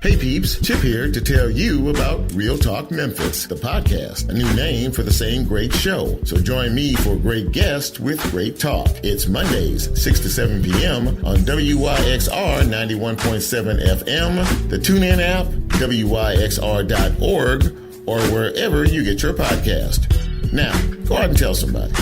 Hey peeps, Chip here to tell you about Real Talk Memphis, the podcast, a new name for the same great show. So join me for a great guest with great talk. It's Mondays, 6 to 7 p.m. on WYXR 91.7 FM, the Tunein app, WYXR.org, or wherever you get your podcast. Now, go out and tell somebody.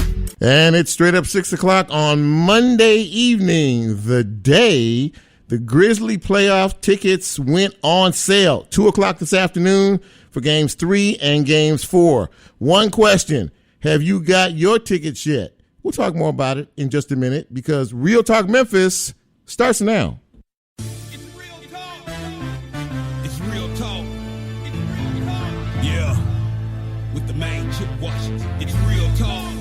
And it's straight up 6 o'clock on Monday evening, the day the Grizzly playoff tickets went on sale. 2 o'clock this afternoon for games 3 and games 4. One question, have you got your tickets yet? We'll talk more about it in just a minute because Real Talk Memphis starts now. It's real talk. It's real talk. It's real talk. Yeah, with the main Chip Washington. It's real talk.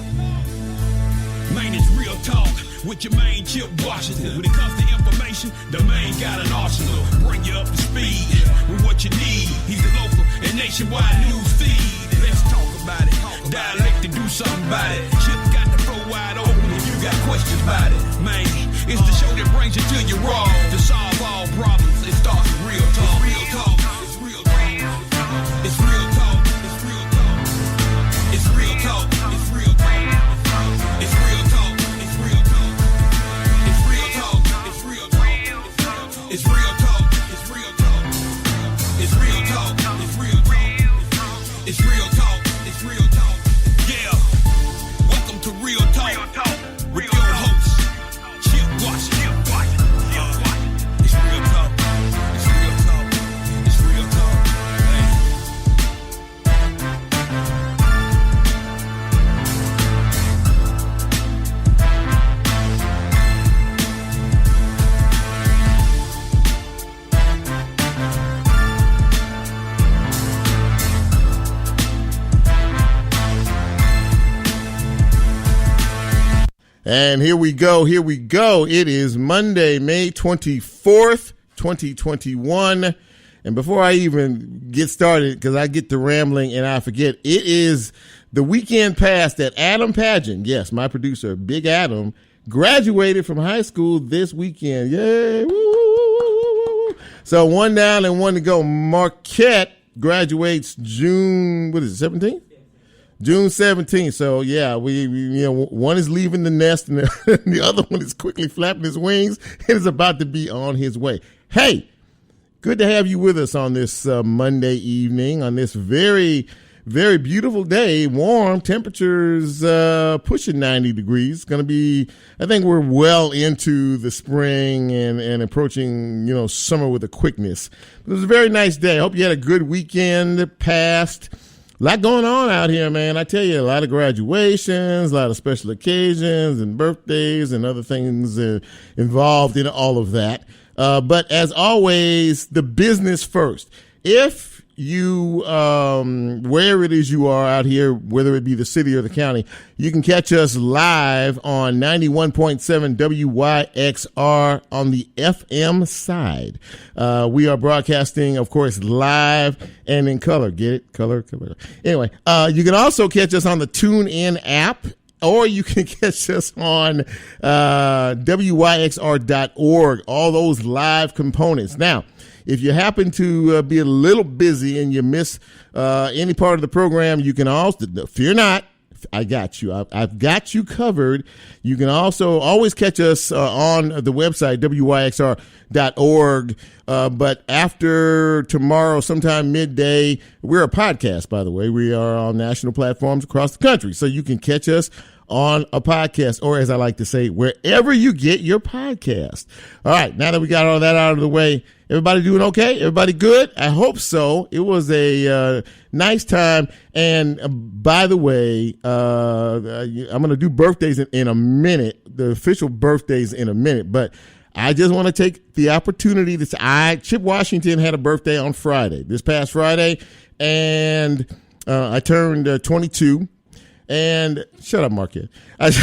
Man, it's real talk with your main Chip Washington. When it comes to information, the main got an arsenal. Bring you up to speed with what you need. He's the local and nationwide news feed. Let's talk about it. Dialect to do something about it. Chip got the flow wide open if you got questions about it. Man, it's the show that brings you to your raw. To solve all problems, it starts with real talk. Real talk. It's real talk. It's real talk. It's real talk. It's real talk. It's real talk. It's real talk. It's real talk. It's real talk. It's real talk. It's real talk. It's real talk. It's real talk. It's real talk. It's real talk. It's real talk. Yeah. Welcome to Real Talk with your host, Chip Washington. It's real talk. It's real talk. It's real talk. And here we go. It is Monday, May 24th, 2021. And before I even get started, because I get to rambling and I forget, it is the weekend past that Adam Pageant, yes, my producer, Big Adam, graduated from high school this weekend. Yay! Woo, woo, woo, woo, woo. So one down and one to go. Marquette graduates June, 17th? June 17th. So yeah, we one is leaving the nest and the other one is quickly flapping his wings and is about to be on his way. Hey, good to have you with us on this Monday evening on this very, very beautiful day. Warm temperatures, pushing 90 degrees. It's going to be, I think we're well into the spring and approaching, summer with a quickness. It was a very nice day. I hope you had a good weekend past. A lot going on out here, man. I tell you, a lot of graduations, a lot of special occasions and birthdays and other things involved in all of that. But as always, the business first. If you, where it is you are out here, whether it be the city or the county, you can catch us live on 91.7 WYXR on the FM side. We are broadcasting, of course, live and in color. Get it? Color. Anyway, you can also catch us on the TuneIn app, or you can catch us on WYXR.org, all those live components. Now, if you happen to be a little busy and you miss any part of the program, you can also, fear not, I got you. I've got you covered. You can also always catch us on the website, WYXR.org. But after tomorrow, sometime midday, we're a podcast, by the way. We are on national platforms across the country. So you can catch us on a podcast, or as I like to say, wherever you get your podcast. All right, now that we got all that out of the way, everybody doing okay? Everybody good? I hope so. It was a nice time. And by the way, I'm going to do birthdays in a minute, the official birthdays in a minute, but I just want to take the opportunity to say, Chip Washington had a birthday on Friday, this past Friday, and I turned 22. And shut up, Marquette. And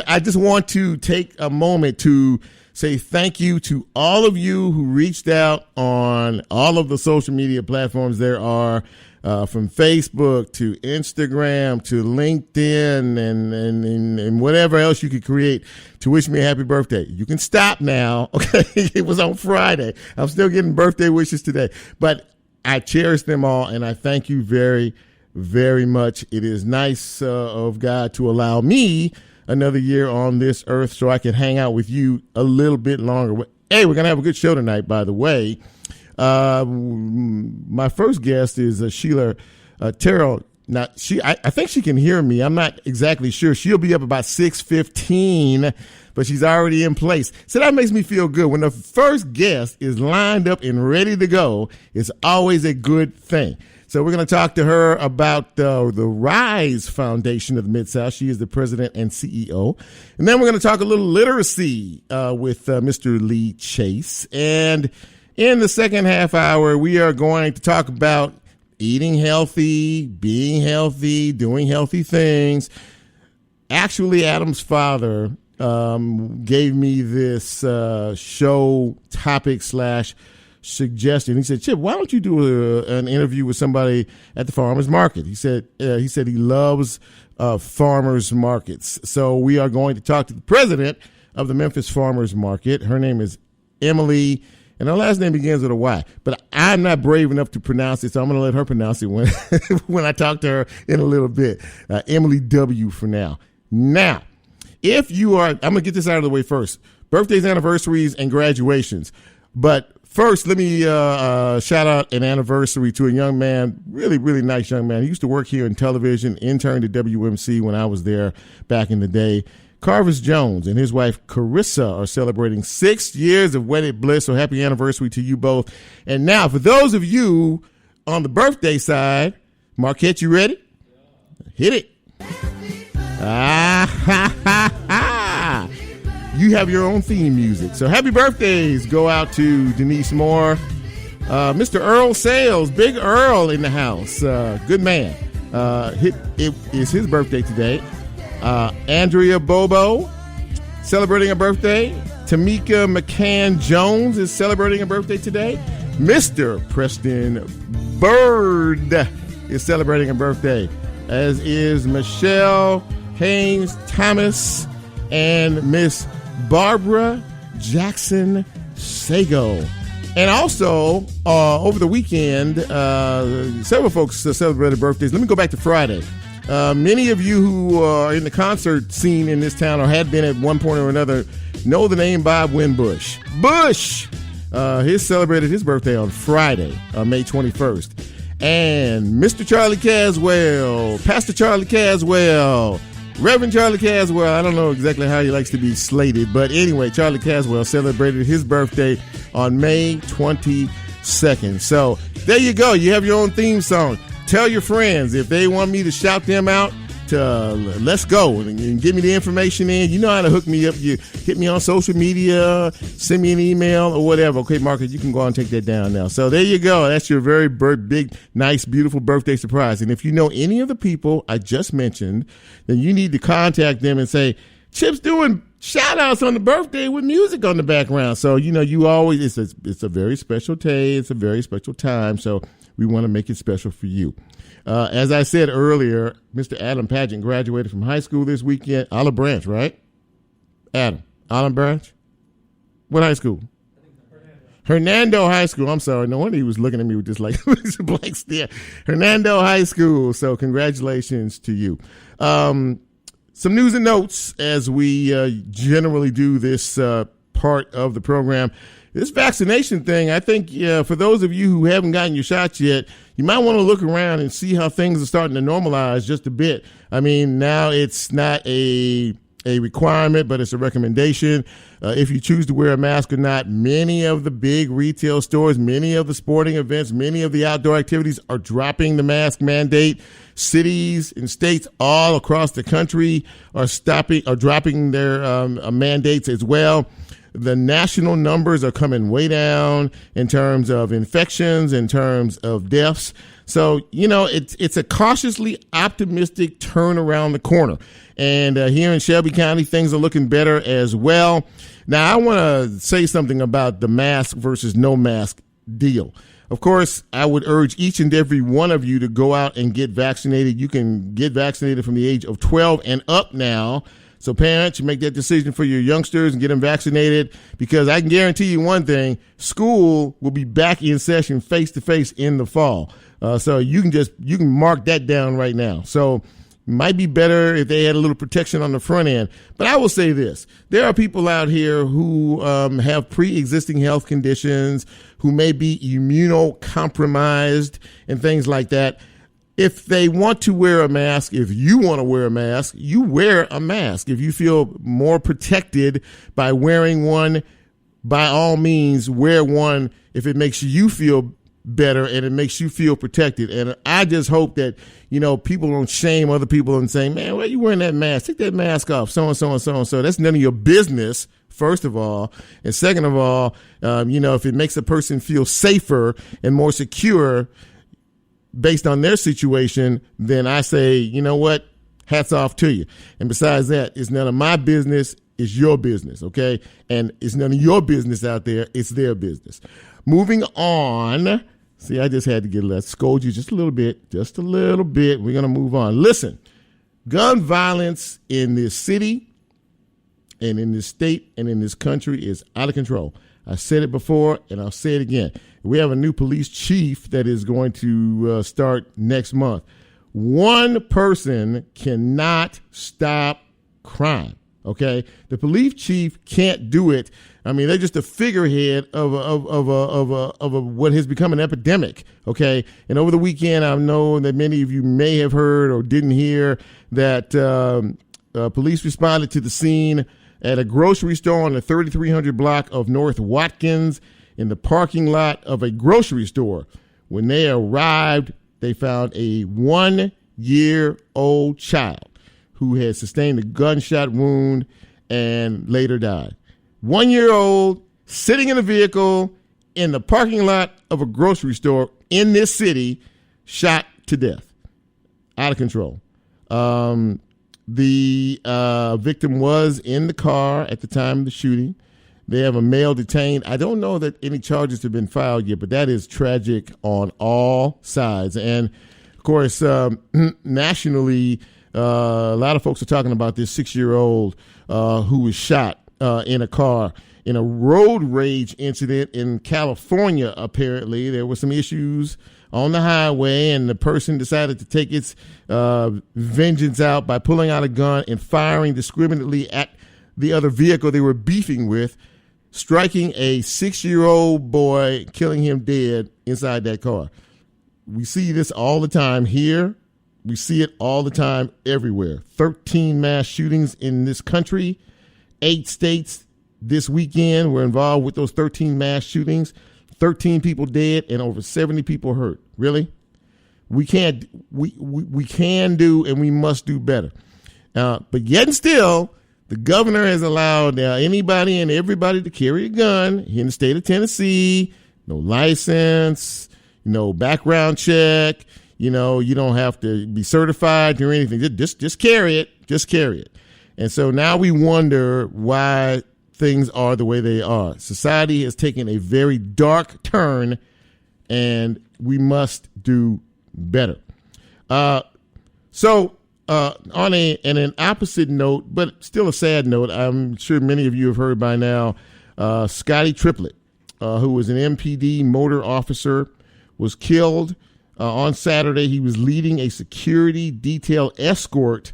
I just want to take a moment to say thank you to all of you who reached out on all of the social media platforms there are. from Facebook to Instagram to LinkedIn and whatever else you could create to wish me a happy birthday. You can stop now. Okay. It was on Friday. I'm still getting birthday wishes today, but I cherish them all. And I thank you very, very much. It is nice of God to allow me another year on this earth so I can hang out with you a little bit longer. Hey, we're going to have a good show tonight, by the way. My first guest is Sheila Terrell. Now, I think she can hear me. I'm not exactly sure. She'll be up about 6:15, but she's already in place. So that makes me feel good. When the first guest is lined up and ready to go, it's always a good thing. So we're going to talk to her about the RISE Foundation of the Mid-South. She is the president and CEO. And then we're going to talk a little literacy with Mr. Lee Chase. And in the second half hour, we are going to talk about eating healthy, being healthy, doing healthy things. Actually, Adam's father gave me this show topic / suggestion. He said, Chip, why don't you do an interview with somebody at the farmer's market? He said he loves farmers markets. So we are going to talk to the president of the Memphis Farmers Market. Her name is Emily, and her last name begins with a Y. But I'm not brave enough to pronounce it, so I'm going to let her pronounce it when I talk to her in a little bit. Emily W. for now. Now, if you are, I'm going to get this out of the way first. Birthdays, anniversaries, and graduations. But first, let me shout out an anniversary to a young man, really, really nice young man. He used to work here in television, interned at WMC when I was there back in the day. Carvis Jones and his wife Carissa are celebrating 6 years of wedded bliss, so happy anniversary to you both. And now, for those of you on the birthday side, Marquette, you ready? Hit it. You have your own theme music. So happy birthdays go out to Denise Moore, Mr. Earl Sales, Big Earl in the house. Good man. It is his birthday today. Andrea Bobo celebrating a birthday. Tamika McCann Jones is celebrating a birthday today. Mr. Preston Bird is celebrating a birthday, as is Michelle Haynes Thomas and Miss Barbara Jackson Sago. And also, over the weekend, several folks celebrated birthdays. Let me go back to Friday. Many of you who are in the concert scene in this town or had been at one point or another know the name Bob Winbush. Bush! He celebrated his birthday on Friday, May 21st. And Mr. Charlie Caswell, Pastor Charlie Caswell, Reverend Charlie Caswell, I don't know exactly how he likes to be slated, but anyway, Charlie Caswell celebrated his birthday on May 22nd. So there you go. You have your own theme song. Tell your friends if they want me to shout them out to let's go and give me the information in. You know how to hook me up. You hit me on social media, send me an email or whatever. Okay, Marcus, you can go on and take that down now. So there you go. That's your very big, nice, beautiful birthday surprise. And if you know any of the people I just mentioned, then you need to contact them and say, Chip's doing shout outs on the birthday with music on the background. So, you always, it's a very special day. It's a very special time. So we want to make it special for you. As I said earlier, Mr. Adam Pageant graduated from high school this weekend. Olive Branch, right? Adam, Olive Branch? What high school? Hernando High School. I'm sorry. No wonder he was looking at me with this like blank stare. Hernando High School. So congratulations to you. Some news and notes as we generally do this part of the program. This vaccination thing, I think for those of you who haven't gotten your shots yet, you might want to look around and see how things are starting to normalize just a bit. I mean, now it's not a requirement, but it's a recommendation. If you choose to wear a mask or not, many of the big retail stores, many of the sporting events, many of the outdoor activities are dropping the mask mandate. Cities and states all across the country are dropping their mandates as well. The national numbers are coming way down in terms of infections, in terms of deaths. So, it's a cautiously optimistic turn around the corner. And here in Shelby County, things are looking better as well. Now, I want to say something about the mask versus no mask deal. Of course, I would urge each and every one of you to go out and get vaccinated. You can get vaccinated from the age of 12 and up now. So parents, you make that decision for your youngsters and get them vaccinated, because I can guarantee you one thing: school will be back in session face to face in the fall. So you can mark that down right now. So might be better if they had a little protection on the front end. But I will say this: there are people out here who have pre-existing health conditions, who may be immunocompromised and things like that. If they want to wear a mask, if you want to wear a mask, you wear a mask. If you feel more protected by wearing one, by all means, wear one if it makes you feel better and it makes you feel protected. And I just hope that, people don't shame other people and say, man, why are you wearing that mask? Take that mask off, so-and-so and so-and-so. That's none of your business, first of all. And second of all, if it makes a person feel safer and more secure based on their situation, then I say, you know what? Hats off to you. And besides that, it's none of my business. It's your business, okay? And it's none of your business out there. It's their business. Moving on. See, I just had to let's scold you just a little bit. We're going to move on. Listen, gun violence in this city and in this state and in this country is out of control. I said it before, and I'll say it again. We have a new police chief that is going to start next month. One person cannot stop crime, okay? The police chief can't do it. I mean, they're just a figurehead of what has become an epidemic, okay? And over the weekend, I know that many of you may have heard or didn't hear that police responded to the scene at a grocery store on the 3300 block of North Watkins in the parking lot of a grocery store. When they arrived, they found a 1-year-old child who had sustained a gunshot wound and later died. 1-year-old sitting in a vehicle in the parking lot of a grocery store in this city, shot to death. Out of control. The victim was in the car at the time of the shooting. They have a male detained. I don't know that any charges have been filed yet, but that is tragic on all sides. And, of course, nationally, a lot of folks are talking about this 6-year-old who was shot in a car in a road rage incident in California. Apparently, there were some issues on the highway, and the person decided to take its vengeance out by pulling out a gun and firing discriminately at the other vehicle they were beefing with, striking a 6-year-old boy, killing him dead inside that car. We see this all the time here. We see it all the time everywhere. 13 mass shootings in this country. 8 states this weekend were involved with those 13 mass shootings. 13 people dead and over 70 people hurt. Really? We can do and we must do better. But yet and still, the governor has allowed anybody and everybody to carry a gun in the state of Tennessee. No license, no background check. You don't have to be certified or anything. Just carry it. Just carry it. And so now we wonder why things are the way they are. Society has taken a very dark turn, and we must do better. So on an opposite note, but still a sad note, I'm sure many of you have heard by now, Scottie Triplett, who was an MPD motor officer, was killed on Saturday. He was leading a security detail escort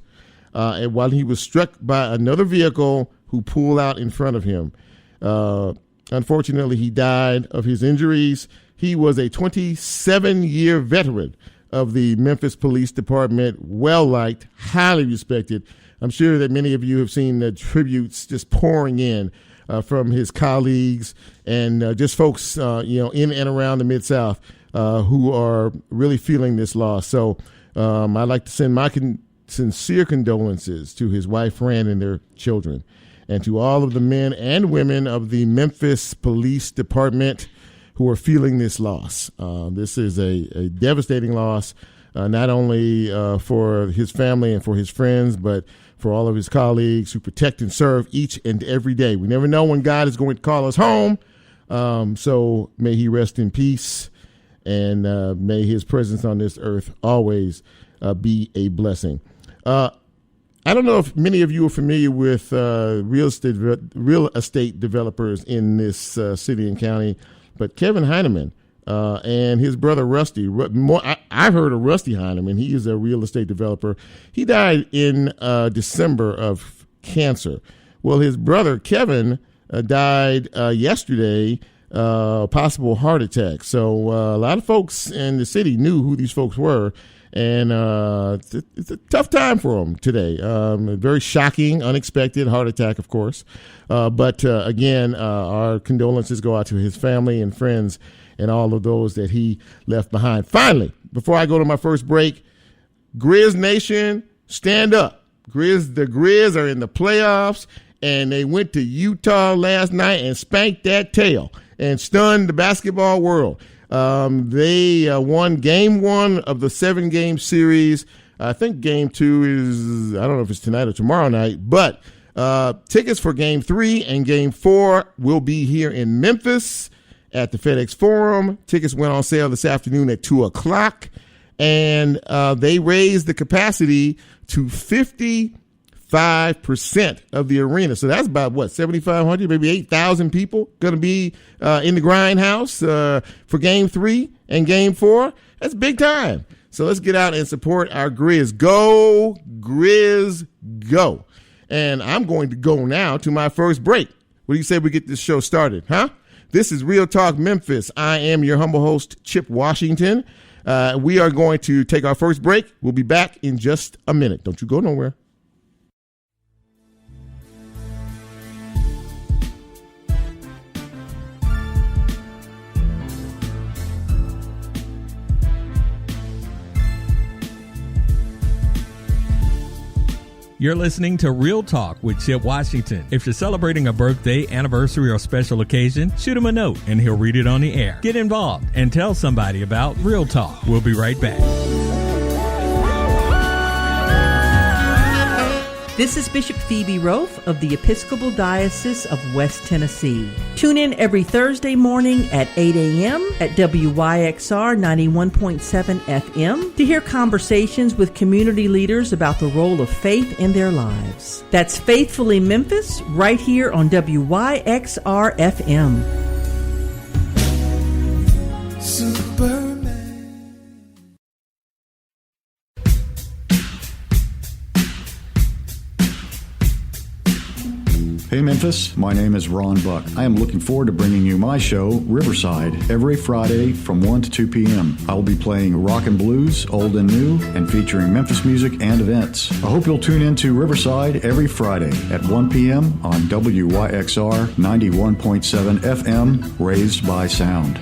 and while he was struck by another vehicle who pulled out in front of him. Unfortunately, he died of his injuries. He was a 27-year veteran of the Memphis Police Department, well-liked, highly respected. I'm sure that many of you have seen the tributes just pouring in from his colleagues and just folks, in and around the Mid-South who are really feeling this loss. So I'd like to send my sincere condolences to his wife, Fran, and their children, and to all of the men and women of the Memphis Police Department who are feeling this loss. This is a devastating loss, not only for his family and for his friends, but for all of his colleagues who protect and serve each and every day. We never know when God is going to call us home, so may he rest in peace. and may his presence on this earth always be a blessing. I don't know if many of you are familiar with real estate developers in this city and county, but Kevin Heineman and his brother Rusty. I've heard of Rusty Heineman. He is a real estate developer. He died in December of cancer. Well, his brother Kevin died yesterday, possible heart attack. So a lot of folks in the city knew who these folks were, and it's a tough time for them today. Very shocking, unexpected heart attack, of course. But again, our condolences go out to his family and friends and all of those that he left behind. Finally, before I go to my first break, Grizz Nation, stand up. The Grizz are in the playoffs, and they went to Utah last night and spanked that tail and stunned the basketball world. They won game 1 of the 7-game series. I think game 2 is, I don't know if it's tonight or tomorrow night, but tickets for game 3 and game 4 will be here in Memphis at the FedEx Forum. Tickets went on sale this afternoon at 2:00, and they raised the capacity to 55% of the arena. So that's about, 7,500, maybe 8,000 people going to be in the grindhouse for game 3 and game 4. That's big time. So let's get out and support our Grizz. Go, Grizz, go. And I'm going to go now to my first break. What do you say we get this show started, huh? This is Real Talk Memphis. I am your humble host, Chip Washington. We are going to take our first break. We'll be back in just a minute. Don't you go nowhere. You're listening to Real Talk with Chip Washington. If you're celebrating a birthday, anniversary, or special occasion, shoot him a note and he'll read it on the air. Get involved and tell somebody about Real Talk. We'll be right back. This is Bishop Phoebe Rofe of the Episcopal Diocese of West Tennessee. Tune in every Thursday morning at 8 a.m. at WYXR 91.7 FM to hear conversations with community leaders about the role of faith in their lives. That's Faithfully Memphis, right here on WYXR FM. Hey Memphis, my name is Ron Buck. I am looking forward to bringing you my show, Riverside, every Friday from 1 to 2 p.m. I will be playing rock and blues, old and new, and featuring Memphis music and events. I hope you'll tune in to Riverside every Friday at 1 p.m. on WYXR 91.7 FM, Raised by Sound.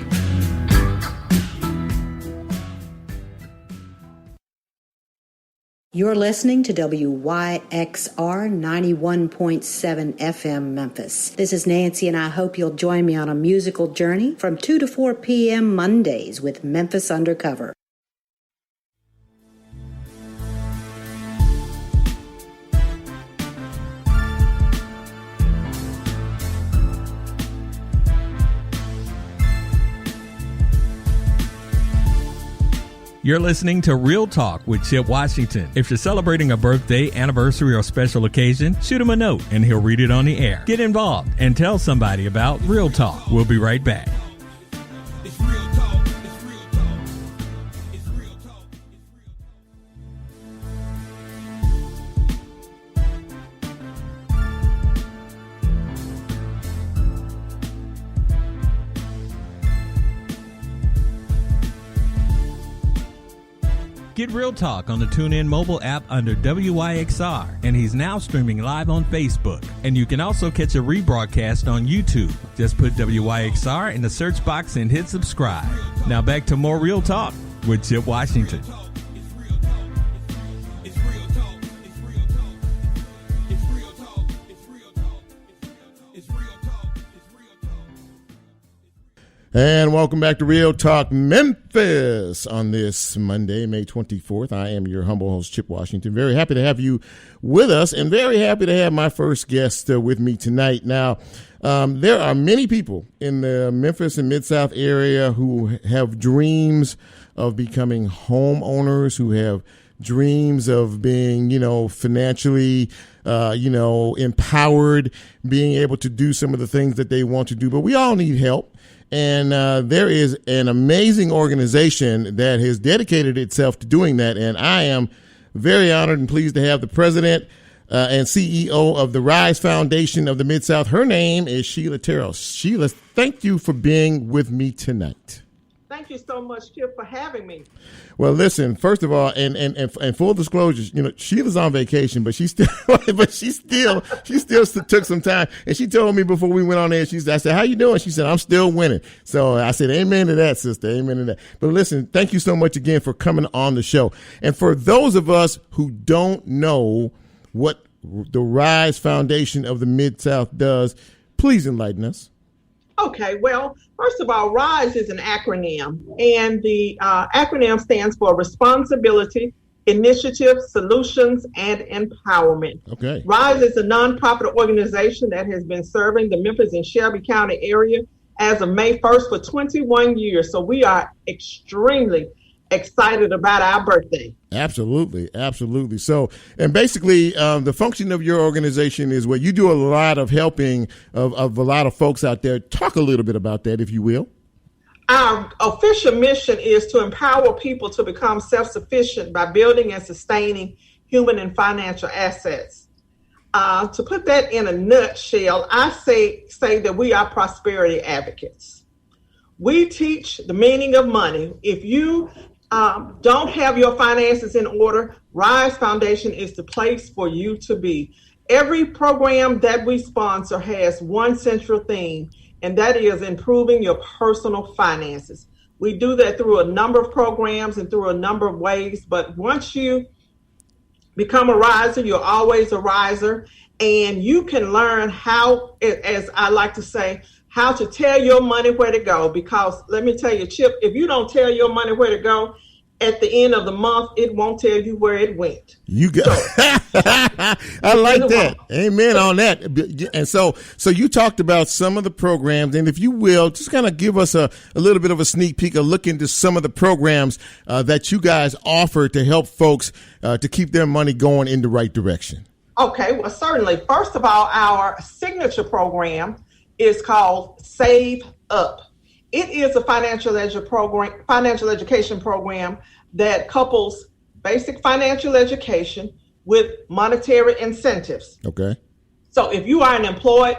You're listening to WYXR 91.7 FM Memphis. This is Nancy, and I hope you'll join me on a musical journey from 2 to 4 p.m. Mondays with Memphis Undercover. You're listening to Real Talk with Chip Washington. If you're celebrating a birthday, anniversary, or special occasion, shoot him a note and he'll read it on the air. Get involved and tell somebody about Real Talk. We'll be right back. It's real talk. It's real talk. It's real talk. Get Real Talk on the Tunein mobile app under WYXR, and he's now streaming live on Facebook. And you can also catch a rebroadcast on YouTube. Just put WYXR in the search box and hit subscribe. Now back to more Real Talk with Chip Washington. And welcome back to Real Talk Memphis on this Monday, May 24th. I am your humble host, Chip Washington. Very happy to have you with us and very happy to have my first guest with me tonight. Now, there are many people in the Memphis and Mid-South area who have dreams of becoming homeowners, who have dreams of being, financially, empowered, being able to do some of the things that they want to do. But we all need help. And there is an amazing organization that has dedicated itself to doing that. And I am very honored and pleased to have the president and CEO of the Rise Foundation of the Mid-South. Her name is Sheila Terrell. Sheila, thank you for being with me tonight. Thank you so much, Chip, for having me. Well, listen, first of all, and full disclosure, Sheila's on vacation, but she still took some time. And she told me before we went on there, I said, how you doing? She said, I'm still winning. So I said, amen to that, sister. Amen to that. But listen, thank you so much again for coming on the show. And for those of us who don't know what the Rise Foundation of the Mid-South does, please enlighten us. Okay, well, first of all, RISE is an acronym, and the acronym stands for Responsibility, Initiative, Solutions, and Empowerment. Okay. RISE is a nonprofit organization that has been serving the Memphis and Shelby County area as of May 1st for 21 years. So we are extremely excited about our birthday. Absolutely. Absolutely. So, and basically, the function of your organization is where you do a lot of helping of a lot of folks out there. Talk a little bit about that, if you will. Our official mission is to empower people to become self-sufficient by building and sustaining human and financial assets. To put that in a nutshell, I say that we are prosperity advocates. We teach the meaning of money. If you don't have your finances in order, Rise Foundation is the place for you to be. Every program that we sponsor has one central theme, and that is improving your personal finances. We do that through a number of programs and through a number of ways, but once you become a riser, you're always a riser, and you can learn how, as I like to say, how to tell your money where to go. Because let me tell you, Chip, if you don't tell your money where to go, at the end of the month, it won't tell you where it went. You got, I like that. Amen on that. And so you talked about some of the programs, and if you will, just kind of give us a little bit of a sneak peek, a look into some of the programs that you guys offer to help folks to keep their money going in the right direction. Okay, well, certainly. First of all, our signature program is called Save Up. It is a financial education program that couples basic financial education with monetary incentives. Okay. So if you are an employed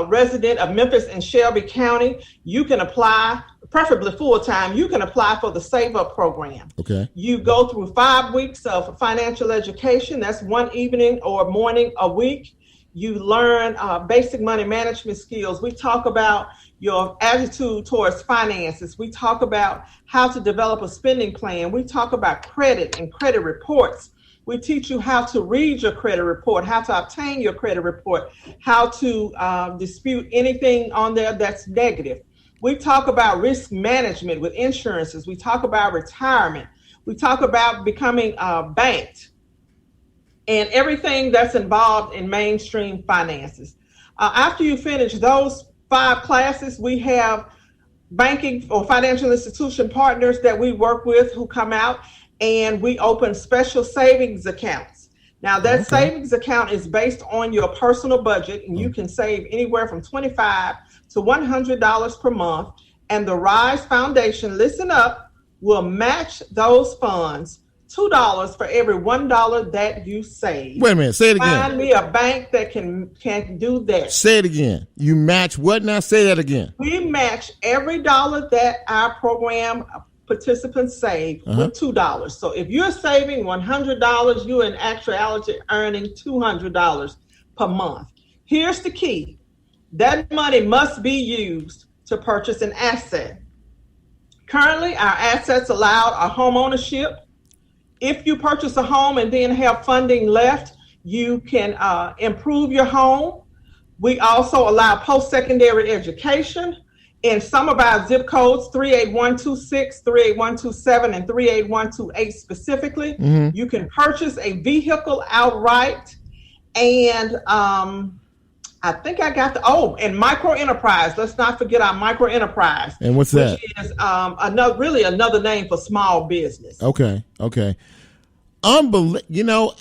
resident of Memphis and Shelby County, you can apply, preferably full-time, you can apply for the Save Up program. Okay. You go through 5 weeks of financial education. That's one evening or morning a week. You learn basic money management skills. We talk about your attitude towards finances. We talk about how to develop a spending plan. We talk about credit and credit reports. We teach you how to read your credit report, how to obtain your credit report, how to dispute anything on there that's negative. We talk about risk management with insurances. We talk about retirement. We talk about becoming banked and everything that's involved in mainstream finances. After you finish those 5 classes, we have banking or financial institution partners that we work with who come out, and we open special savings accounts. Now, that savings account is based on your personal budget, and you can save anywhere from $25 to $100 per month. And the Rise Foundation, listen up, will match those funds $2 for every $1 that you save. Wait a minute, say it again. Find me a bank that can do that. Say it again. You match what now? Say that again. We match every dollar that our program participants save with $2. So if you're saving $100, you're in actuality earning $200 per month. Here's the key. That money must be used to purchase an asset. Currently, our assets allowed are home ownership. If you purchase a home and then have funding left, you can improve your home. We also allow post-secondary education, in some of our zip codes, 38126, 38127, and 38128 specifically. You can purchase a vehicle outright. And I think I got and micro enterprise. Let's not forget our micro enterprise. And what's that? Which is another name for small business. Okay. Unbelievable.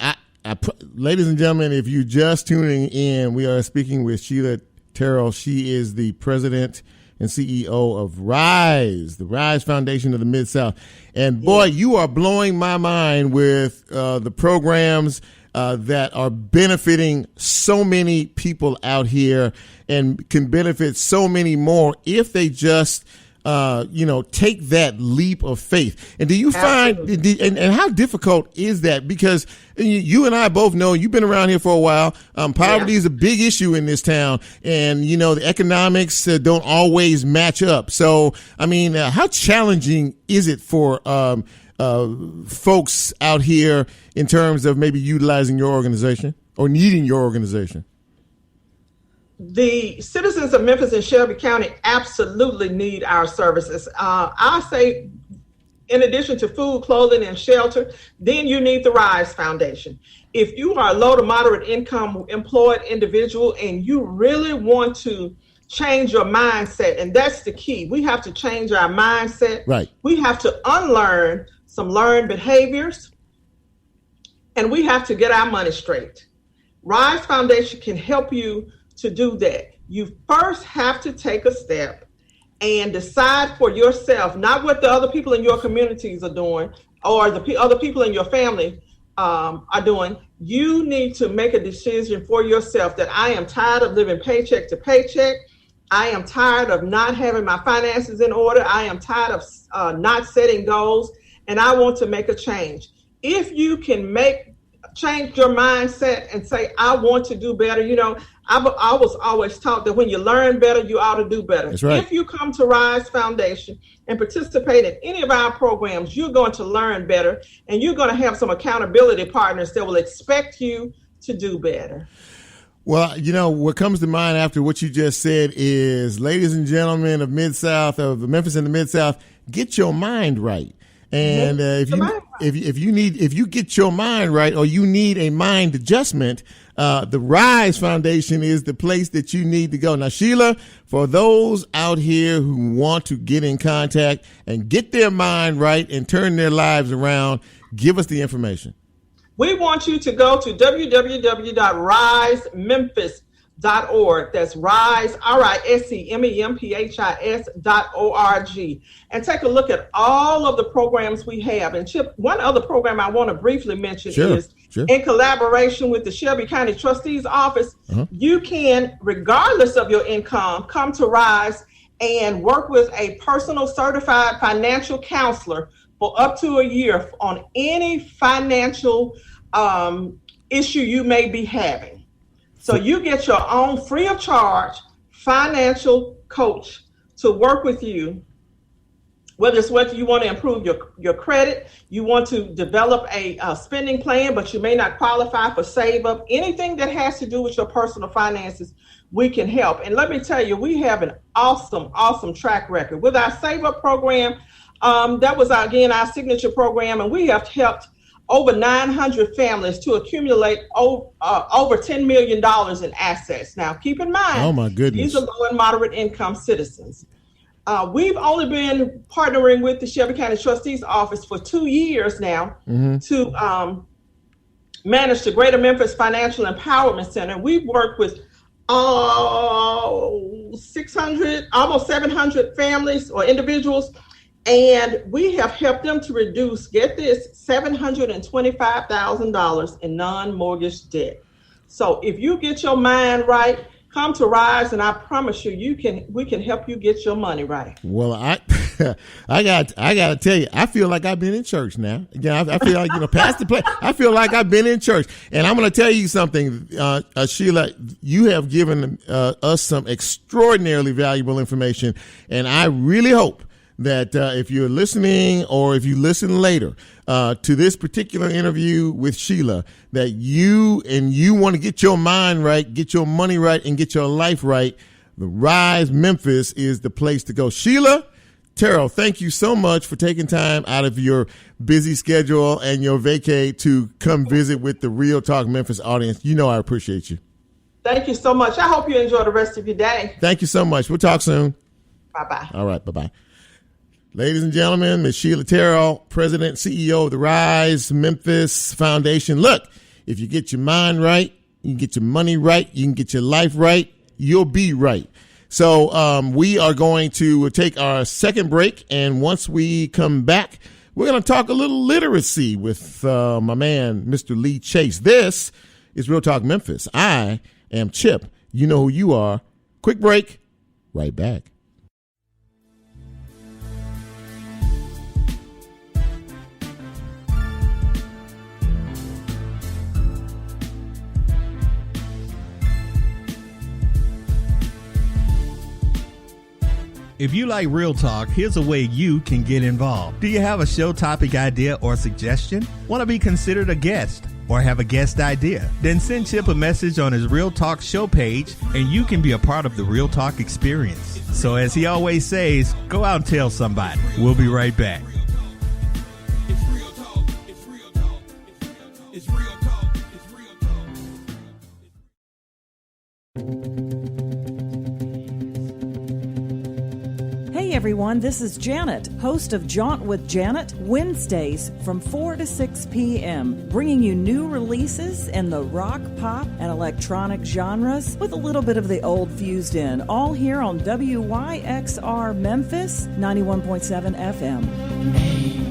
Ladies and gentlemen, if you're just tuning in, we are speaking with Sheila Terrell. She is the president and CEO of RISE, the RISE Foundation of the Mid-South. And boy, you are blowing my mind with the programs that are benefiting so many people out here and can benefit so many more if they just take that leap of faith. And do you find, and how difficult is that? Because you and I both know, you've been around here for a while. Poverty is a big issue in this town, and the economics don't always match up. So, how challenging is it for folks out here in terms of maybe utilizing your organization or needing your organization? The citizens of Memphis and Shelby County absolutely need our services. I say, in addition to food, clothing, and shelter, then you need the RISE Foundation. If you are a low to moderate income employed individual and you really want to change your mindset, and that's the key, we have to change our mindset. Right. We have to unlearn some learned behaviors, and we have to get our money straight. RISE Foundation can help you to do that. You first have to take a step and decide for yourself, not what the other people in your communities are doing or the other people in your family are doing. You need to make a decision for yourself that I am tired of living paycheck to paycheck. I am tired of not having my finances in order. I am tired of not setting goals, and I want to make a change. If you can change your mindset and say, I want to do better. I was always taught that when you learn better, you ought to do better. That's right. If you come to RISE Foundation and participate in any of our programs, you're going to learn better, and you're going to have some accountability partners that will expect you to do better. Well, what comes to mind after what you just said is, ladies and gentlemen of Mid-South, of Memphis and the Mid-South, get your mind right. And if you get your mind right, or you need a mind adjustment, the RISE Foundation is the place that you need to go. Now, Sheila, for those out here who want to get in contact and get their mind right and turn their lives around, give us the information. We want you to go to www.risememphis.org. That's RISE, RISEMEMPHIS.org, and take a look at all of the programs we have. And Chip, one other program I want to briefly mention is in collaboration with the Shelby County Trustee's Office. You can, regardless of your income, come to RISE and work with a personal certified financial counselor for up to a year on any financial issue you may be having. So you get your own free of charge financial coach to work with you, whether it's whether you want to improve your credit, you want to develop a spending plan, but you may not qualify for Save Up, anything that has to do with your personal finances, we can help. And let me tell you, we have an awesome track record. With our Save Up program, that was, our signature program, and we have helped over 900 families to accumulate over $10 million in assets. Now, keep in mind, oh my goodness, these are low and moderate income citizens. We've only been partnering with the Shelby County Trustee's Office for 2 years now to manage the Greater Memphis Financial Empowerment Center. We've worked with 600, almost 700 families or individuals, and we have helped them to reduce, get this, $725,000 in non-mortgage debt. So if you get your mind right, come to RISE, and I promise you, we can help you get your money right. Well, I got to tell you, I feel like I've been in church now. I feel like, past the play, I feel like I've been in church. And I'm going to tell you something, Sheila, you have given us some extraordinarily valuable information, and I really hope that if you're listening, or if you listen later to this particular interview with Sheila, that you want to get your mind right, get your money right, and get your life right, the Rise Memphis is the place to go. Sheila Terrell, thank you so much for taking time out of your busy schedule and your vacay to come visit with the Real Talk Memphis audience. You know I appreciate you. Thank you so much. I hope you enjoy the rest of your day. Thank you so much. We'll talk soon. Bye-bye. All right, bye-bye. Ladies and gentlemen, Ms. Sheila Terrell, President and CEO of the Rise Memphis Foundation. Look, if you get your mind right, you can get your money right, you can get your life right, you'll be right. So we are going to take our second break, and once we come back, we're going to talk a little literacy with my man, Mr. Lee Chase. This is Real Talk Memphis. I am Chip. You know who you are. Quick break. Right back. If you like Real Talk, here's a way you can get involved. Do you have a show topic idea or suggestion? Want to be considered a guest or have a guest idea? Then send Chip a message on his Real Talk show page and you can be a part of the Real Talk experience. So as he always says, go out and tell somebody. We'll be right back. It's real talk. It's real talk. It's real talk. It's real talk. Hey everyone, this is Janet, host of Jaunt with Janet, Wednesdays from 4 to 6 p.m., bringing you new releases in the rock, pop, and electronic genres with a little bit of the old fused in, all here on WYXR Memphis 91.7 FM.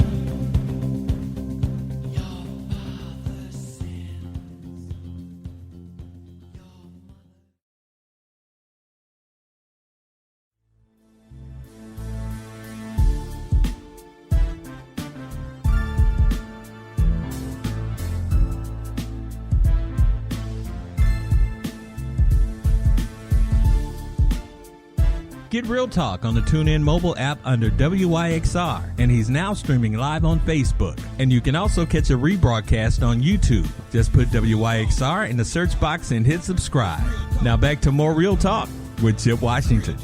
Get Real Talk on the Tunein mobile app under WYXR, and he's now streaming live on Facebook. And you can also catch a rebroadcast on YouTube. Just put WYXR in the search box and hit subscribe. Now back to more Real Talk with Chip Washington.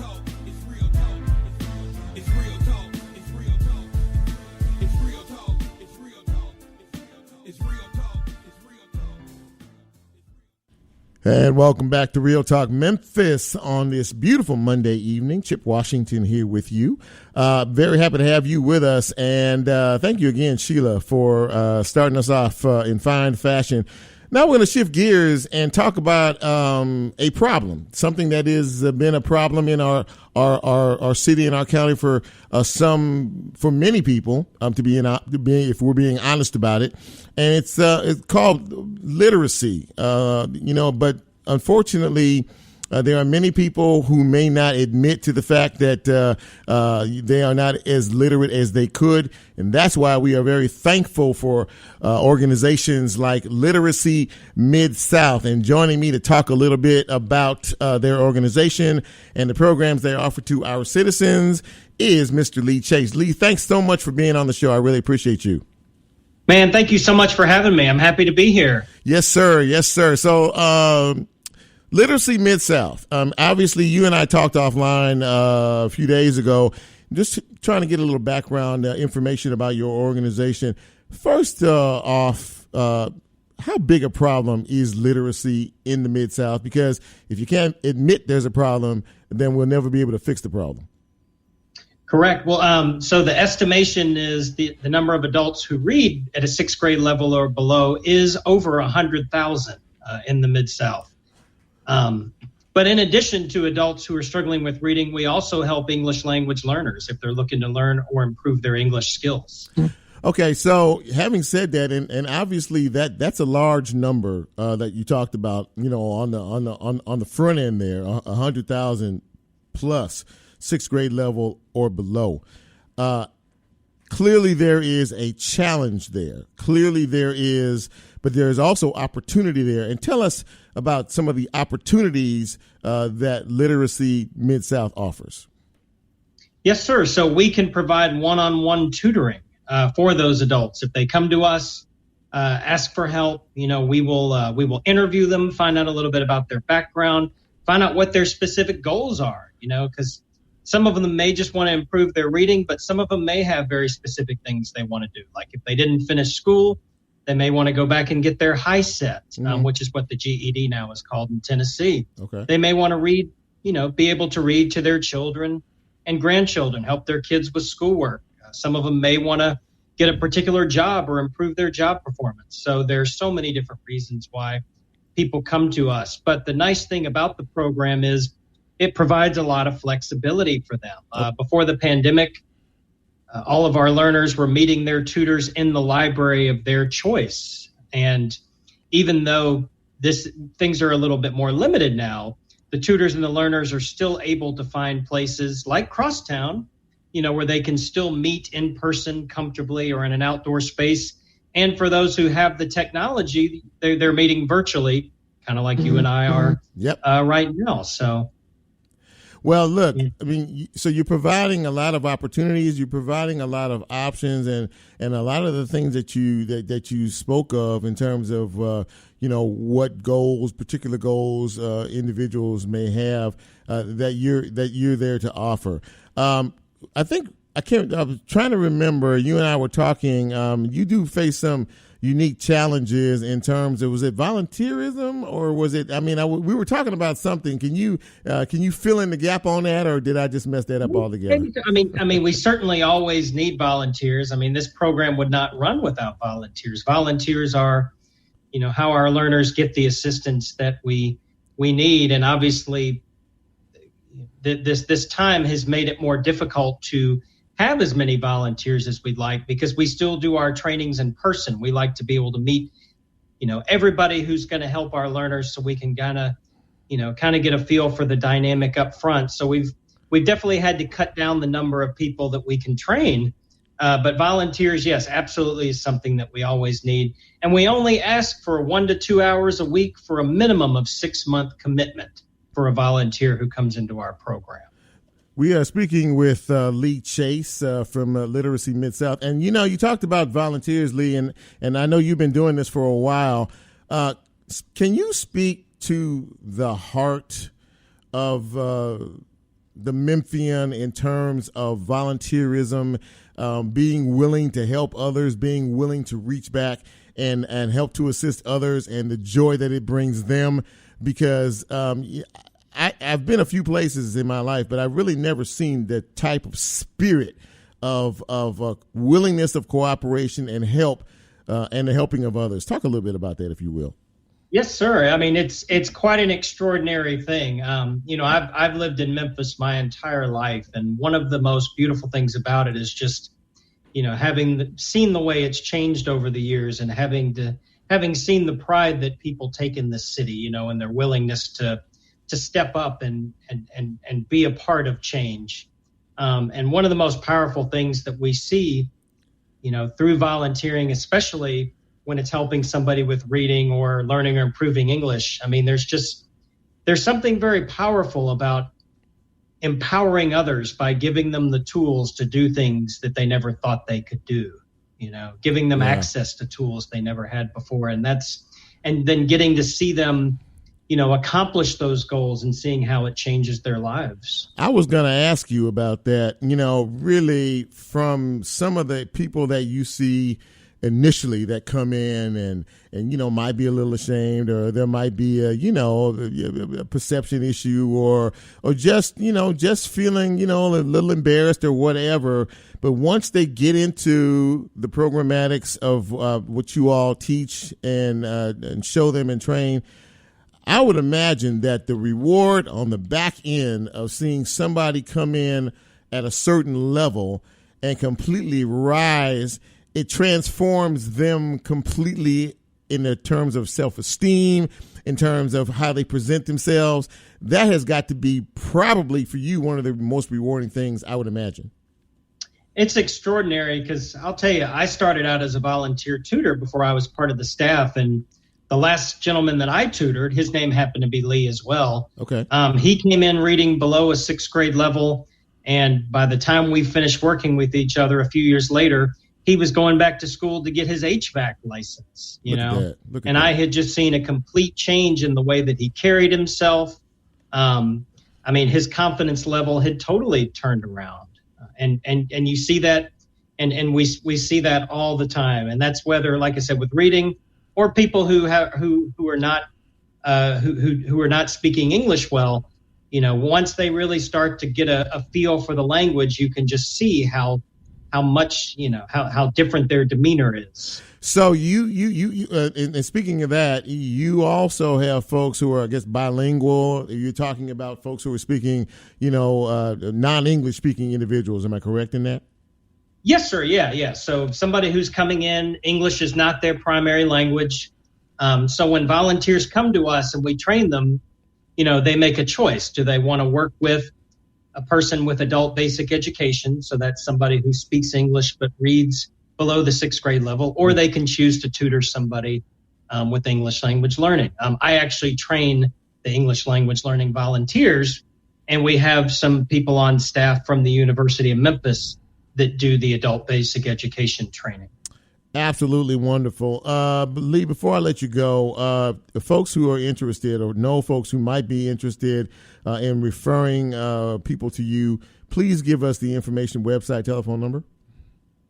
And welcome back to Real Talk Memphis on this beautiful Monday evening. Chip Washington here with you. Very happy to have you with us. And thank you again, Sheila, for starting us off in fine fashion. Now we're going to shift gears and talk about a problem, something that has been a problem in our city and our county for many people, if we're being honest about it. And it's called literacy, but unfortunately, there are many people who may not admit to the fact that they are not as literate as they could. And that's why we are very thankful for organizations like Literacy Mid-South. And joining me to talk a little bit about their organization and the programs they offer to our citizens is Mr. Lee Chase. Lee, thanks so much for being on the show. I really appreciate you. Man, thank you so much for having me. I'm happy to be here. Yes, sir. Yes, sir. So, Literacy Mid-South. Obviously, you and I talked offline a few days ago, just trying to get a little background information about your organization. First off, how big a problem is literacy in the Mid-South? Because if you can't admit there's a problem, then we'll never be able to fix the problem. Correct. Well, so the estimation is the number of adults who read at a sixth grade level or below is over 100,000 in the Mid-South. But in addition to adults who are struggling with reading, we also help English language learners if they're looking to learn or improve their English skills. Okay, so having said that, and obviously that's a large number that you talked about, on the front end there, 100,000 plus sixth grade level or below. Clearly there is a challenge there. But there is also opportunity there. And tell us about some of the opportunities that Literacy Mid-South offers. Yes, sir. So we can provide one-on-one tutoring for those adults. If they come to us, ask for help, we will interview them, find out a little bit about their background, find out what their specific goals are, because some of them may just want to improve their reading, but some of them may have very specific things they want to do. Like if they didn't finish school, they may want to go back and get their high set, which is what the GED now is called in Tennessee. Okay. They may want to read, be able to read to their children and grandchildren, help their kids with schoolwork. Some of them may want to get a particular job or improve their job performance. So there's so many different reasons why people come to us. But the nice thing about the program is it provides a lot of flexibility for them. Before the pandemic, all of our learners were meeting their tutors in the library of their choice. And even though things are a little bit more limited now, the tutors and the learners are still able to find places like Crosstown, where they can still meet in person comfortably or in an outdoor space. And for those who have the technology, they're meeting virtually, kind of like you and I are right now. So. Well, look, I mean, so you're providing a lot of opportunities, you're providing a lot of options, and a lot of the things that you spoke of in terms of what particular goals individuals may have that you're there to offer. I was trying to remember. You and I were talking. You do face some unique challenges in terms of, was it volunteerism or was it? I mean, we were talking about something. Can you fill in the gap on that, or did I just mess that up altogether? I mean, we certainly always need volunteers. I mean, this program would not run without volunteers. Volunteers are, how our learners get the assistance that we need, and obviously, this time has made it more difficult to have as many volunteers as we'd like, because we still do our trainings in person. We like to be able to meet, everybody who's going to help our learners, so we can kind of get a feel for the dynamic up front. So we've definitely had to cut down the number of people that we can train. But volunteers, yes, absolutely is something that we always need. And we only ask for 1 to 2 hours a week for a minimum of 6-month commitment for a volunteer who comes into our program. We are speaking with Lee Chase from Literacy Mid-South. And, you talked about volunteers, Lee, and I know you've been doing this for a while. Can you speak to the heart of the Memphian in terms of volunteerism, being willing to help others, being willing to reach back and help to assist others, and the joy that it brings them? Because I've been a few places in my life, but I've really never seen the type of spirit of willingness of cooperation and help and the helping of others. Talk a little bit about that, if you will. Yes, sir. I mean, it's quite an extraordinary thing. I've lived in Memphis my entire life, and one of the most beautiful things about it is just, having seen the way it's changed over the years, and having seen the pride that people take in this city, and their willingness to step up and be a part of change. And one of the most powerful things that we see, through volunteering, especially when it's helping somebody with reading or learning or improving English, I mean, there's something very powerful about empowering others by giving them the tools to do things that they never thought they could do, giving them access to tools they never had before. And then getting to see them, accomplish those goals and seeing how it changes their lives. I was going to ask you about that, really from some of the people that you see initially that come in and might be a little ashamed, or there might be a perception issue, or just feeling, a little embarrassed or whatever. But once they get into the programmatics of what you all teach and show them and train, I would imagine that the reward on the back end of seeing somebody come in at a certain level and completely rise, it transforms them completely in the terms of self-esteem, in terms of how they present themselves. That has got to be probably for you one of the most rewarding things, I would imagine. It's extraordinary, because I'll tell you, I started out as a volunteer tutor before I was part of the staff, and the last gentleman that I tutored, his name happened to be Lee as well. Okay. He came in reading below a 6th grade level, and by the time we finished working with each other a few years later, he was going back to school to get his HVAC license, and I had just seen a complete change in the way that he carried himself, I mean, his confidence level had totally turned around, and you see that, and we see that all the time, and that's whether, like I said, with reading, or people who are not speaking English well. You know, once they really start to get a feel for the language, you can just see how much, you know, how different their demeanor is. So and speaking of that, you also have folks who are, I guess, bilingual. You're talking about folks who are speaking, you know, non-English speaking individuals. Am I correct in that? Yes, sir. Yeah. So somebody who's coming in, English is not their primary language. So when volunteers come to us and we train them, you know, they make a choice. Do they want to work with a person with adult basic education? So that's somebody who speaks English but reads below the 6th grade level, or they can choose to tutor somebody with English language learning. I actually train the English language learning volunteers, and we have some people on staff from the University of Memphis that do the adult basic education training. Absolutely wonderful. Lee, before I let you go, the folks who are interested or know folks who might be interested in referring people to you, please give us the information, website, telephone number.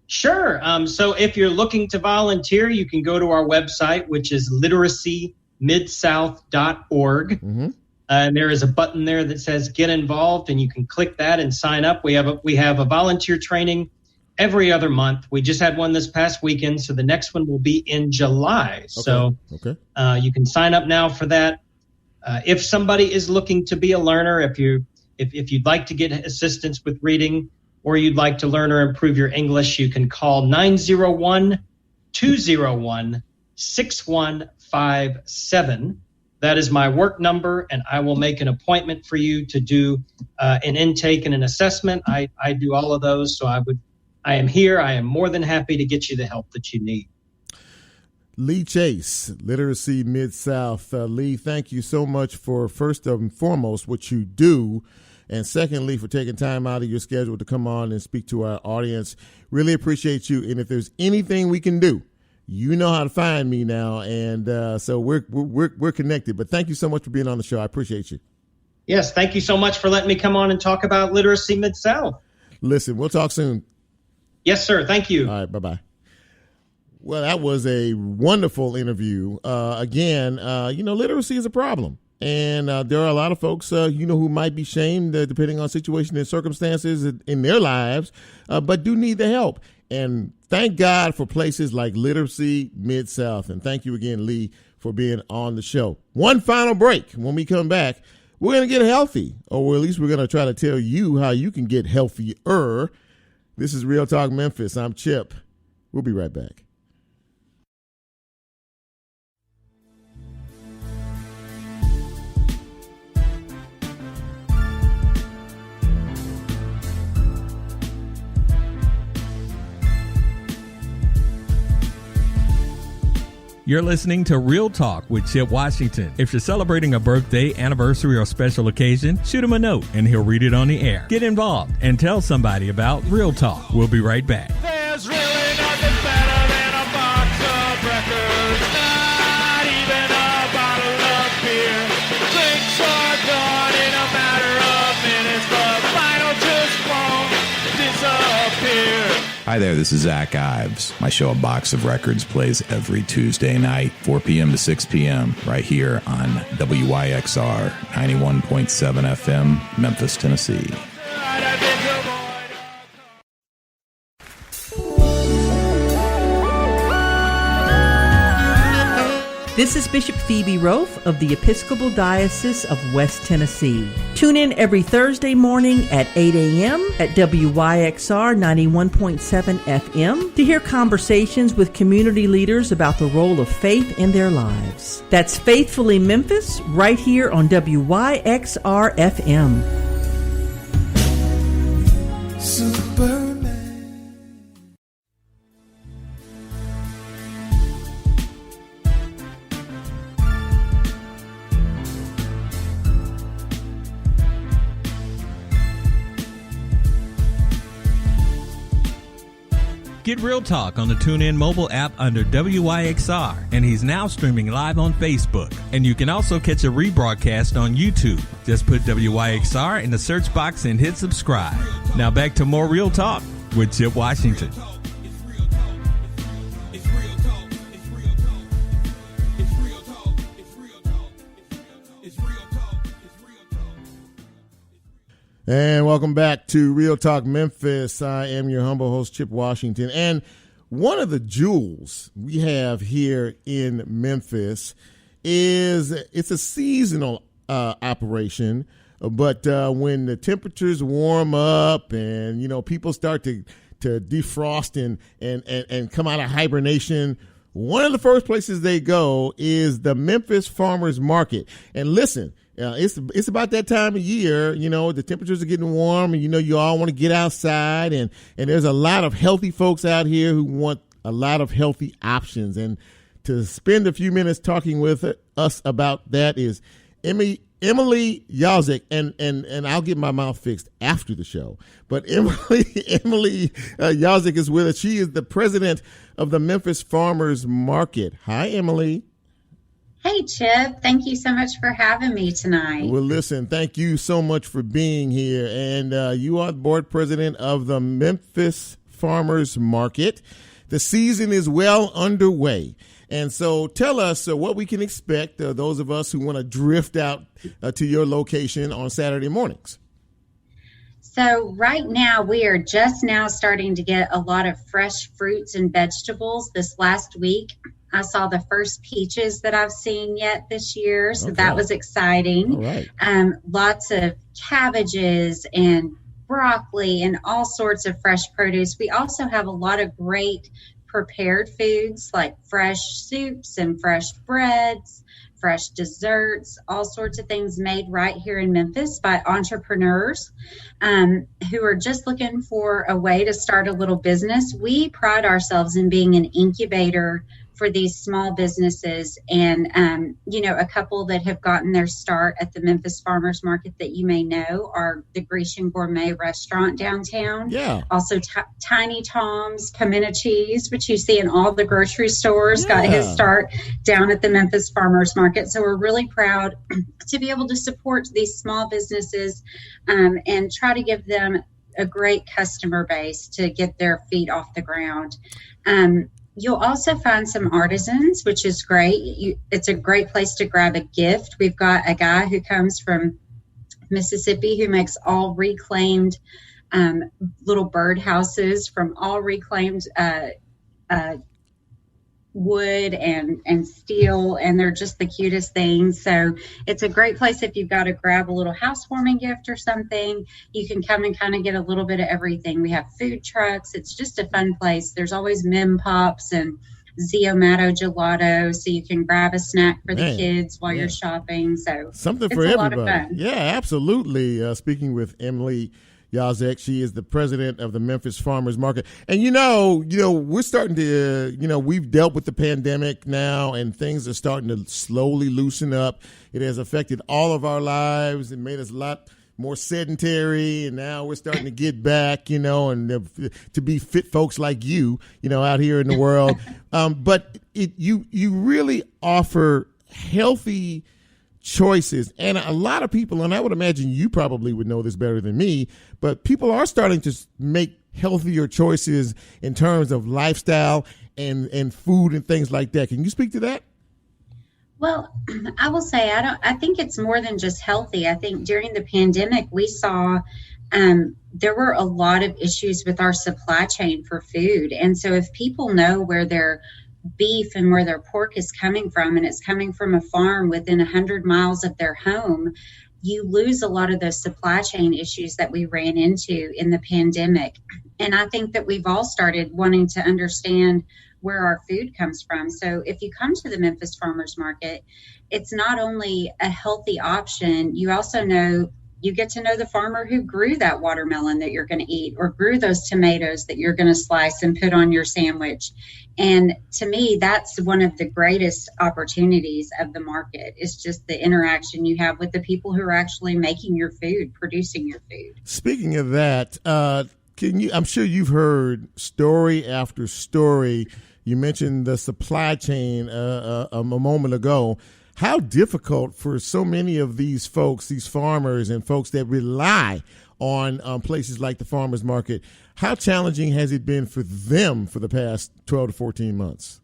Sure. So if you're looking to volunteer, you can go to our website, which is literacymidsouth.org. Mm-hmm. And there is a button there that says Get Involved, and you can click that and sign up. We have a volunteer training every other month. We just had one this past weekend, so the next one will be in July. Okay. So you can sign up now for that. If somebody is looking to be a learner, if you'd like to get assistance with reading, or you'd like to learn or improve your English, you can call 901-201-6157. That is my work number, and I will make an appointment for you to do an intake and an assessment. I do all of those, so I am here. I am more than happy to get you the help that you need. Lee Chase, Literacy Mid-South. Lee, thank you so much for, first and foremost, what you do, and secondly, for taking time out of your schedule to come on and speak to our audience. Really appreciate you, and if there's anything we can do, you know how to find me now, and so we're connected. But thank you so much for being on the show. I appreciate you. Yes, thank you so much for letting me come on and talk about Literacy Mid-South. Listen, we'll talk soon. Yes, sir. Thank you. All right. Bye-bye. Well, that was a wonderful interview. Again, literacy is a problem. And there are a lot of folks, who might be shamed depending on situation and circumstances in their lives, but do need the help. And thank God for places like Literacy Mid-South. And thank you again, Lee, for being on the show. One final break. When we come back, we're going to get healthy, or at least we're going to try to tell you how you can get healthier. This is Real Talk Memphis. I'm Chip. We'll be right back. You're listening to Real Talk with Chip Washington. If you're celebrating a birthday, anniversary, or special occasion, shoot him a note and he'll read it on the air. Get involved and tell somebody about Real Talk. We'll be right back. There's really nothing better than a box of records, not even a bottle of beer. Drinks are gone in a matter of minutes, but vinyl just won't disappear. Hi there, this is Zach Ives. My show, A Box of Records, plays every Tuesday night, 4 p.m. to 6 p.m., right here on WYXR 91.7 FM, Memphis, Tennessee. This is Bishop Phoebe Roaf of the Episcopal Diocese of West Tennessee. Tune in every Thursday morning at 8 a.m. at WYXR 91.7 FM to hear conversations with community leaders about the role of faith in their lives. That's Faithfully Memphis, right here on WYXR FM. Superman. Get Real Talk on the Tunein mobile app under WYXR, and he's now streaming live on Facebook. And you can also catch a rebroadcast on YouTube. Just put WYXR in the search box and hit subscribe. Now back to more Real Talk with Chip Washington. And welcome back to Real Talk Memphis. I am your humble host, Chip Washington. And one of the jewels we have here in Memphis is it's a seasonal operation. But when the temperatures warm up and, you know, people start to defrost and come out of hibernation, one of the first places they go is the Memphis Farmers Market. And listen, it's about that time of year, you know, the temperatures are getting warm and, you know, you all want to get outside and there's a lot of healthy folks out here who want a lot of healthy options. And to spend a few minutes talking with us about that is Emily Yazek, and I'll get my mouth fixed after the show. But Emily Yazek is with us. She is the president of the Memphis Farmers Market. Hi, Emily. Hey, Chip. Thank you so much for having me tonight. Well, listen, thank you so much for being here. And you are the board president of the Memphis Farmers Market. The season is well underway. And so tell us what we can expect, those of us who want to drift out to your location on Saturday mornings. So right now, we are just now starting to get a lot of fresh fruits and vegetables. This last week, I saw the first peaches that I've seen yet this year. So that was exciting. All right. Lots of cabbages and broccoli and all sorts of fresh produce. We also have a lot of great prepared foods like fresh soups and fresh breads, fresh desserts, all sorts of things made right here in Memphis by entrepreneurs who are just looking for a way to start a little business. We pride ourselves in being an incubator for these small businesses. And, a couple that have gotten their start at the Memphis Farmers Market that you may know are the Grecian Gourmet Restaurant downtown. Yeah. Also Tiny Tom's Pimento Cheese, which you see in all the grocery stores, got his start down at the Memphis Farmers Market. So we're really proud to be able to support these small businesses and try to give them a great customer base to get their feet off the ground. You'll also find some artisans, which is great. It's a great place to grab a gift. We've got a guy who comes from Mississippi who makes all reclaimed little bird houses from all reclaimed wood and steel, and they're just the cutest things. So it's a great place if you've got to grab a little housewarming gift or something. You can come and kind of get a little bit of everything. We have food trucks. It's just a fun place. There's always Mim Pops and Zio Matto gelato, so you can grab a snack for the kids while you're shopping. So something for everybody. A lot of fun. Yeah, absolutely. Speaking with Emily Yazek, she is the president of the Memphis Farmers Market. And, we're starting to, we've dealt with the pandemic now and things are starting to slowly loosen up. It has affected all of our lives and made us a lot more sedentary. And now we're starting to get back, and to be fit folks like you, out here in the world. But you really offer healthy choices, and a lot of people, and I would imagine you probably would know this better than me, but people are starting to make healthier choices in terms of lifestyle and food and things like that. Can you speak to that? Well, I will say I think it's more than just healthy. I think during the pandemic we saw there were a lot of issues with our supply chain for food, and so if people know where their beef and where their pork is coming from, and it's coming from a farm within 100 miles of their home, you lose a lot of those supply chain issues that we ran into in the pandemic. And I think that we've all started wanting to understand where our food comes from. So if you come to the Memphis Farmers Market, it's not only a healthy option, you also you get to know the farmer who grew that watermelon that you're going to eat, or grew those tomatoes that you're going to slice and put on your sandwich. And to me, that's one of the greatest opportunities of the market, is just the interaction you have with the people who are actually making your food, producing your food. Speaking of that, I'm sure you've heard story after story. You mentioned the supply chain a moment ago. How difficult for so many of these folks, these farmers and folks that rely on places like the farmers market, how challenging has it been for them for the past 12 to 14 months?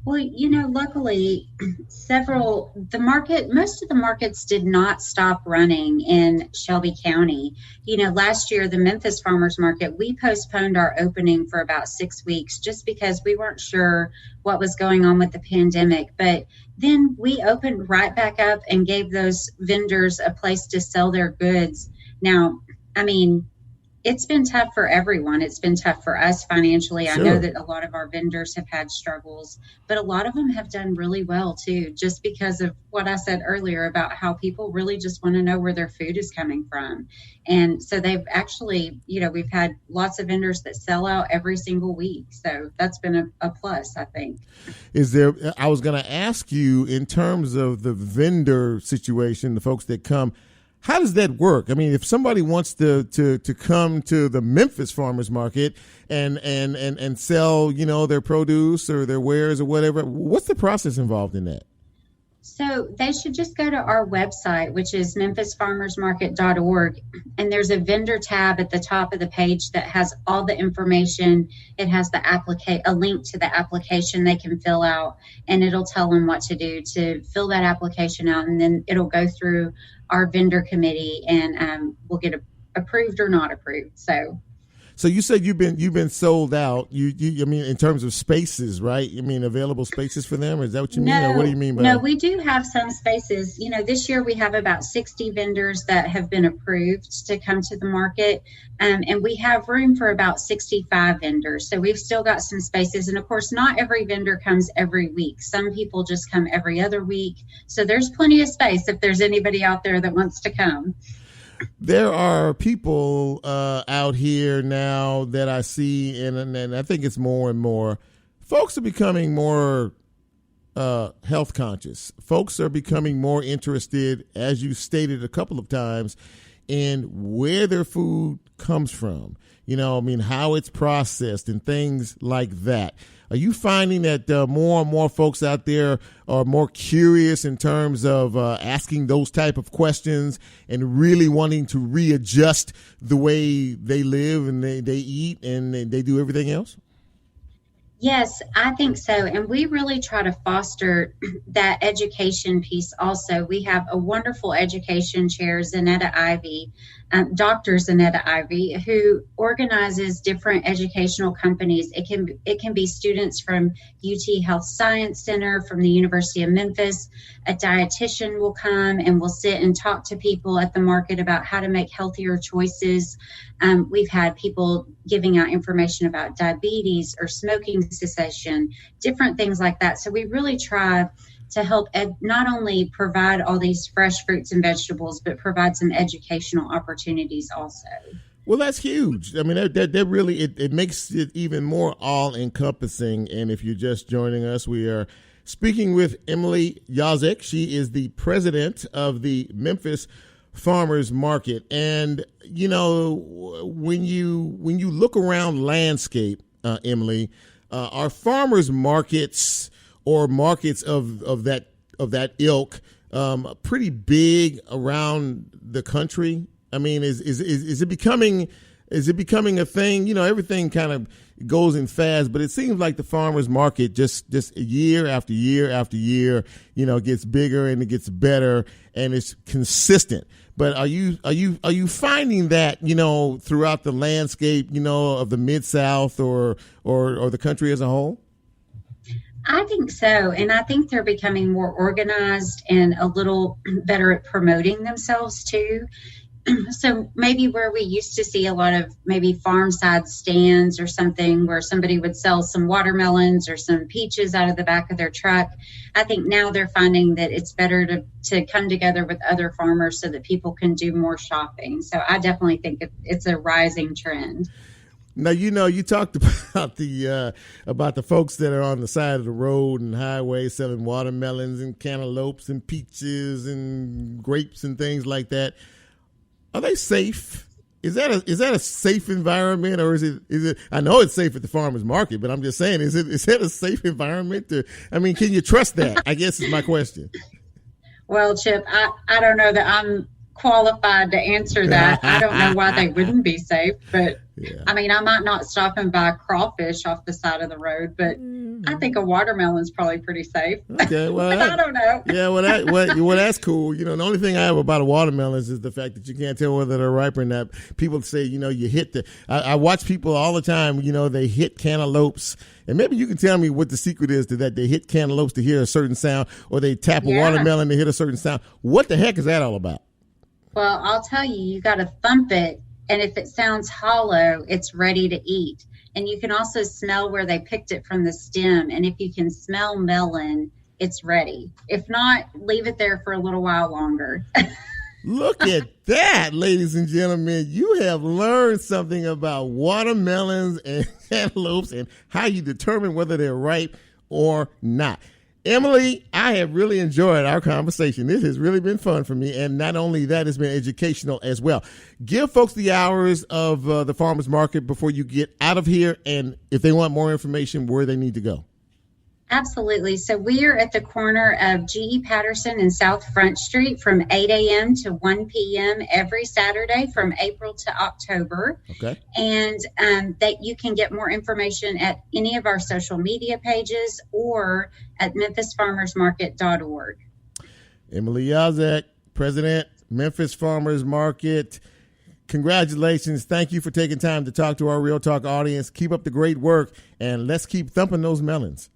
Well, luckily, most of the markets did not stop running in Shelby County. Last year, the Memphis Farmers Market, we postponed our opening for about 6 weeks just because we weren't sure what was going on with the pandemic. But then we opened right back up and gave those vendors a place to sell their goods. Now, it's been tough for everyone. It's been tough for us financially. Sure. I know that a lot of our vendors have had struggles, but a lot of them have done really well too, just because of what I said earlier about how people really just want to know where their food is coming from. And so they've actually, we've had lots of vendors that sell out every single week. So that's been a plus, I think. I was going to ask you, in terms of the vendor situation, the folks that come, how does that work? If somebody wants to come to the Memphis Farmers Market and sell, their produce or their wares or whatever, what's the process involved in that? So they should just go to our website, which is memphisfarmersmarket.org, and there's a vendor tab at the top of the page that has all the information. It has a link to the application they can fill out, and it'll tell them what to do to fill that application out, and then it'll go through our vendor committee, and we'll get approved or not approved. So you said you've been sold out. You in terms of spaces, right? Available spaces for them? Is that what you mean? Or what do you mean by that? No, we do have some spaces. This year we have about 60 vendors that have been approved to come to the market. And we have room for about 65 vendors. So we've still got some spaces. And of course, not every vendor comes every week. Some people just come every other week. So there's plenty of space if there's anybody out there that wants to come. There are people out here now that I see, and I think it's more and more. Folks are becoming more health conscious. Folks are becoming more interested, as you stated a couple of times, in where their food comes from. How it's processed and things like that. Are you finding that more and more folks out there are more curious in terms of asking those type of questions and really wanting to readjust the way they live and they eat and they do everything else? Yes, I think so. And we really try to foster that education piece also. We have a wonderful education chair, Dr. Zanetta Ivy, who organizes different educational companies. It can be students from UT Health Science Center, from the University of Memphis. A dietitian will come and will sit and talk to people at the market about how to make healthier choices. We've had people giving out information about diabetes or smoking cessation, different things like that. So we really try to help not only provide all these fresh fruits and vegetables, but provide some educational opportunities also. Well, that's huge. That really, it makes it even more all-encompassing. And if you're just joining us, we are speaking with Emily Yazek. She is the president of the Memphis Farmers Market. And, when you look around landscape, Emily, are farmers markets or markets of that ilk pretty big around the country? Is it becoming a thing? Everything kind of goes in fast, but it seems like the farmers market just year after year after year, gets bigger and it gets better and it's consistent. But are you finding that, throughout the landscape, of the Mid-South or the country as a whole? I think so. And I think they're becoming more organized and a little better at promoting themselves too. So maybe where we used to see a lot of maybe farm side stands or something where somebody would sell some watermelons or some peaches out of the back of their truck, I think now they're finding that it's better to come together with other farmers so that people can do more shopping. So I definitely think it's a rising trend. Now, you talked about the folks that are on the side of the road and highway selling watermelons and cantaloupes and peaches and grapes and things like that. Are they safe? Is that a safe environment, or is it? I know it's safe at the farmers market, but I'm just saying, is that a safe environment? Can you trust that? I guess is my question. Well, Chip, I don't know that I'm qualified to answer that. I don't know why they wouldn't be safe, but yeah. I might not stop and buy crawfish off the side of the road, but I think a watermelon's probably pretty safe. Okay, well, but I don't know. Yeah, well, that's cool. The only thing I have about a watermelon is the fact that you can't tell whether they're ripe or not. People say, you hit I watch people all the time, they hit cantaloupes. And maybe you can tell me what the secret is to that. They hit cantaloupes to hear a certain sound, or they tap a watermelon to hit a certain sound. What the heck is that all about? Well, I'll tell you, you got to thump it. And if it sounds hollow, it's ready to eat. And you can also smell where they picked it from the stem. And if you can smell melon, it's ready. If not, leave it there for a little while longer. Look at that, ladies and gentlemen. You have learned something about watermelons and cantaloupes and how you determine whether they're ripe or not. Emily, I have really enjoyed our conversation. This has really been fun for me. And not only that, it's been educational as well. Give folks the hours of the farmers market before you get out of here. And if they want more information, where they need to go. Absolutely. So we are at the corner of G.E. Patterson and South Front Street from 8 a.m. to 1 p.m. every Saturday from April to October. Okay. And that you can get more information at any of our social media pages or at memphisfarmersmarket.org. Emily Yazek, President, Memphis Farmers Market. Congratulations. Thank you for taking time to talk to our Real Talk audience. Keep up the great work, and let's keep thumping those melons.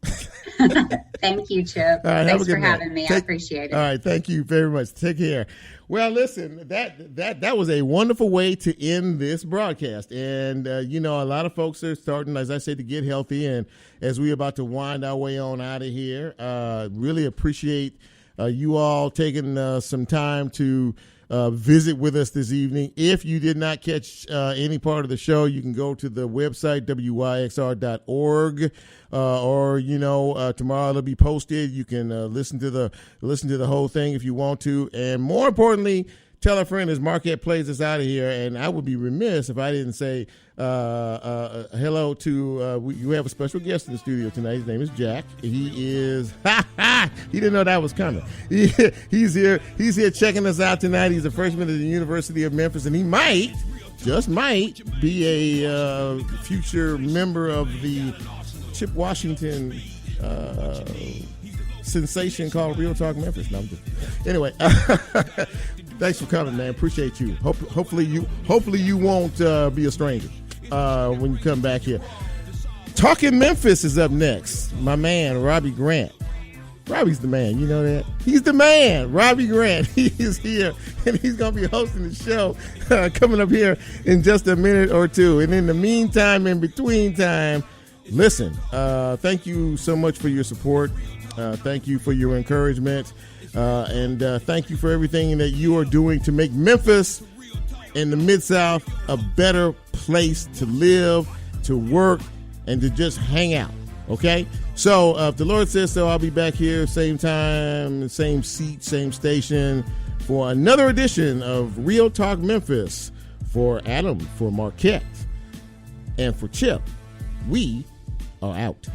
Thank you, Chip. All right, thanks for having me. I appreciate it. All right, thank you very much. Take care. Well, listen, that was a wonderful way to end this broadcast. And, a lot of folks are starting, as I said, to get healthy. And as we're about to wind our way on out of here, really appreciate you all taking some time to visit with us this evening. If you did not catch any part of the show, you can go to the website, WYXR.org, or tomorrow it'll be posted. You can listen to the whole thing if you want to. And more importantly, tell a friend as Marquette plays us out of here. And I would be remiss if I didn't say hello to, you have a special guest in the studio tonight. His name is Jack. He is, he didn't know that was coming. He's here checking us out tonight. He's a freshman at the University of Memphis, and he just might be a future member of the Chip Washington sensation called Real Talk Memphis. No, I'm just, anyway. Thanks for coming, man. Appreciate you. Hopefully you won't be a stranger when you come back here. Talking Memphis is up next. My man, Robbie Grant. Robbie's the man. You know that? He's the man. Robbie Grant. He is here, and he's going to be hosting the show coming up here in just a minute or two. And in the meantime, in between time, listen, thank you so much for your support. Thank you for your encouragement. And thank you for everything that you are doing to make Memphis and the Mid-South a better place to live, to work, and to just hang out. Okay? So if the Lord says so, I'll be back here same time, same seat, same station for another edition of Real Talk Memphis. For Adam, for Marquette, and for Chip, we are out.